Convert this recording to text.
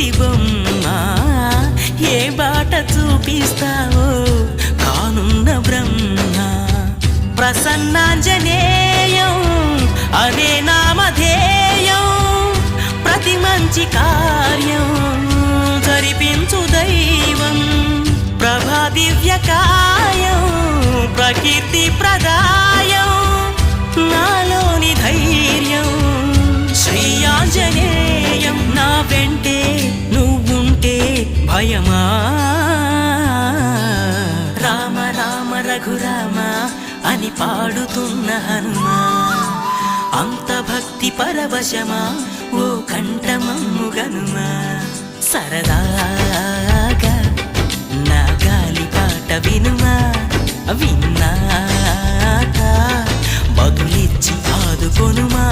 కోతి బొమ్మ ఏ బాట చూపిస్తావో కానున్న బ్రహ్మ ప్రసన్నాంజనేయం అనే నామధేయం ప్రతి మంచి కార్యం జరిపించు దైవం ప్రభా దివ్యకాయం ప్రకీర్తి ప్రదాయం నాలోని ధైర్యం శ్రీ ఆంజనేయం నా వెంటే నువ్వుంటే భయమా రామ రామ రఘురామ అని పాడుతున్న హనుమా అంత భక్తి పరవశమా ఓ కంఠమమ్ము గనుమా సరదాగా నా గాలి పాట వినుమా విన్నాక బదులిచ్చి ఆదుకొనుమా